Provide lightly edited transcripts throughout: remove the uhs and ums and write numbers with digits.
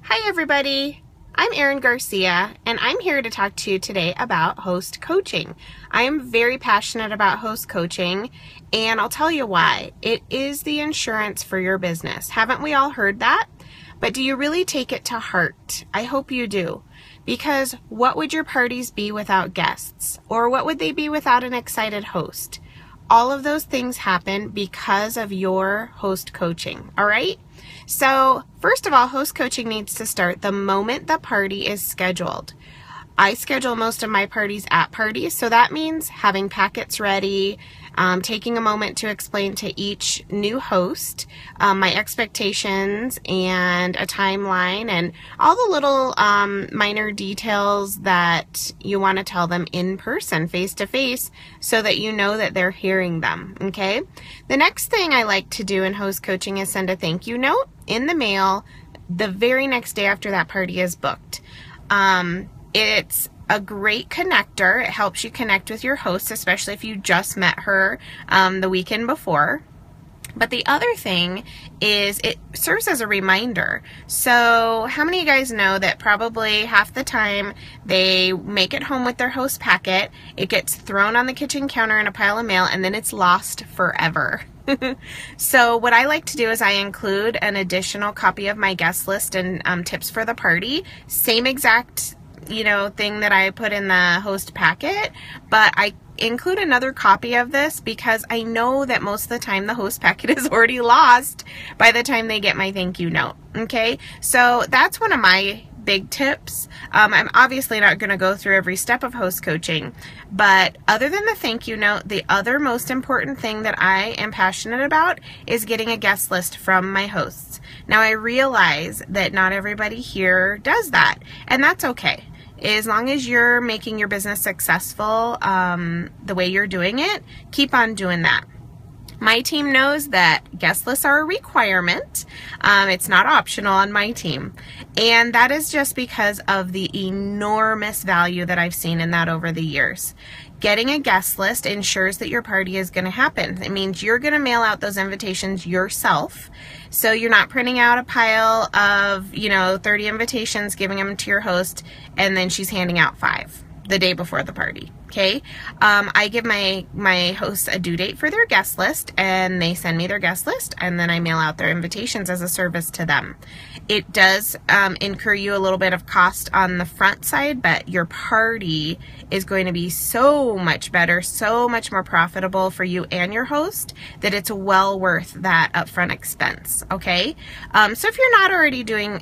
Hi everybody, I'm Erin Garcia and I'm here to talk to you today about host coaching. I am very passionate about host coaching and I'll tell you why. It is the insurance for your business. Haven't we all heard that? But do you really take it to heart? I hope you do. Because what would your parties be without guests? Or what would they be without an excited host? All of those things happen because of your host coaching, all right? So first of all, host coaching needs to start the moment the party is scheduled. I schedule most of my parties at parties, so that means having packets ready, taking a moment to explain to each new host my expectations and a timeline and all the little minor details that you want to tell them in person, face to face, so that you know that they're hearing them, okay? The next thing I like to do in host coaching is send a thank you note in the mail the very next day after that party is booked. It's a great connector. It helps you connect with your host, especially if you just met her the weekend before. But the other thing is it serves as a reminder. So how many of you guys know that probably half the time they make it home with their host packet, it gets thrown on the kitchen counter in a pile of mail, and then it's lost forever? So what I like to do is I include an additional copy of my guest list and tips for the party. Same exact thing that I put in the host packet, but I include another copy of this because I know that most of the time the host packet is already lost by the time they get my thank you note. Okay, so that's one of my big tips. I'm obviously not going to go through every step of host coaching, but other than the thank you note, the other most important thing that I am passionate about is getting a guest list from my hosts. Now I realize that not everybody here does that, and that's okay. As long as you're making your business successful the way you're doing it, keep on doing that. My team knows that guest lists are a requirement. It's not optional on my team. And that is just because of the enormous value that I've seen in that over the years. Getting a guest list ensures that your party is going to happen. It means you're going to mail out those invitations yourself. So you're not printing out a pile of, 30 invitations, giving them to your host, and then she's handing out 5 the day before the party. Okay, I give my hosts a due date for their guest list, and they send me their guest list, and then I mail out their invitations as a service to them. It does incur you a little bit of cost on the front side, but your party is going to be so much better, so much more profitable for you and your host that it's well worth that upfront expense. Okay, so if you're not already doing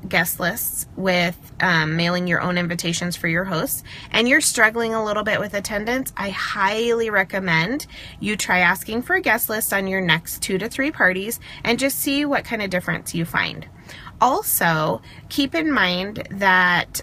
guest lists with mailing your own invitations for your hosts, and you're struggling a little bit with attendance, I highly recommend you try asking for a guest list on your next 2 to 3 parties and just see what kind of difference you find. Also, keep in mind that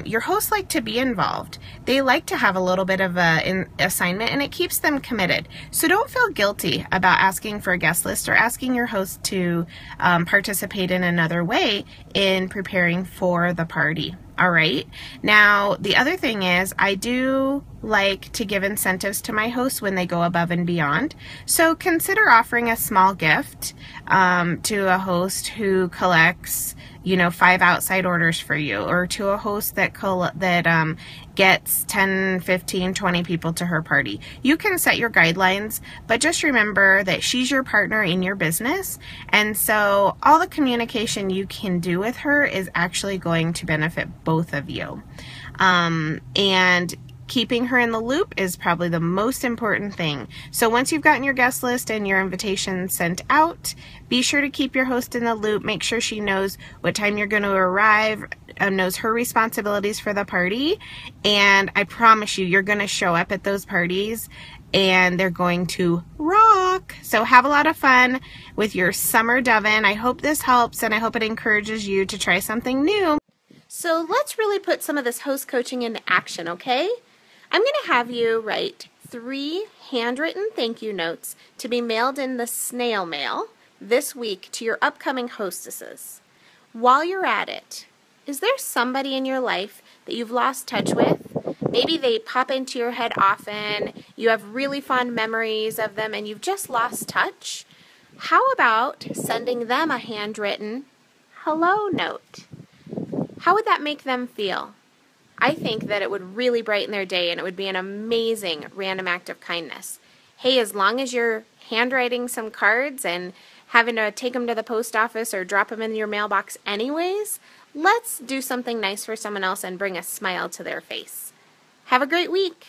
your hosts like to be involved. They like to have a little bit of an assignment, and it keeps them committed. So don't feel guilty about asking for a guest list or asking your host to participate in another way in preparing for the party. All right. Now, the other thing is I do like to give incentives to my hosts when they go above and beyond. So consider offering a small gift to a host who collects 5 outside orders for you, or to a host that gets 10, 15, 20 people to her party. You can set your guidelines, but just remember that she's your partner in your business, and so all the communication you can do with her is actually going to benefit both of you. And keeping her in the loop is probably the most important thing. So once you've gotten your guest list and your invitation sent out, be sure to keep your host in the loop. Make sure she knows what time you're going to arrive, knows her responsibilities for the party, and I promise you, you're going to show up at those parties and they're going to rock. So have a lot of fun with your summer Devon. I hope this helps, and I hope it encourages you to try something new. So let's really put some of this host coaching into action, okay? I'm going to have you write 3 handwritten thank you notes to be mailed in the snail mail this week to your upcoming hostesses. While you're at it, is there somebody in your life that you've lost touch with? Maybe they pop into your head often, you have really fond memories of them, and you've just lost touch. How about sending them a handwritten hello note? how would that make them feel? I think that it would really brighten their day, and it would be an amazing random act of kindness. Hey, as long as you're handwriting some cards and having to take them to the post office or drop them in your mailbox anyways, let's do something nice for someone else and bring a smile to their face. Have a great week.